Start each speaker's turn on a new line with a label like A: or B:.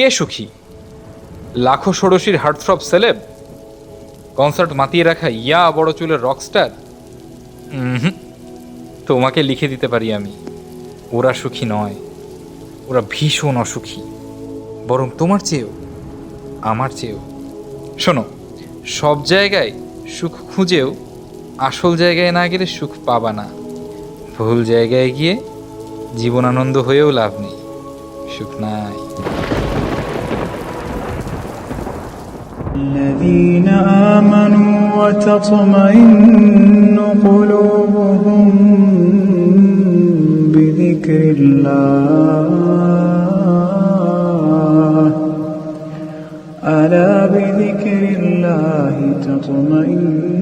A: কে সুখী? লাখো ষোড়শীর heartthrob celeb, concert মাতিয়ে রাখা ইয়া বড় চুলের রকস্টার? তোমাকে লিখে দিতে পারি আমি, ওরা সুখী নয়, ওরা ভীষণ অসুখী, বরং তোমার চেয়েও, আমার চেয়েও। শোনো, সব জায়গায় সুখ খুঁজেও আসল জায়গায় না গেলে সুখ পাবা না। ভুল জায়গায় গিয়ে জীবনানন্দ হয়েও লাভ নেই, সুখ নাই।
B: الذين آمنوا وتطمئن قلوبهم بذكر الله ألا بذكر الله تطمئن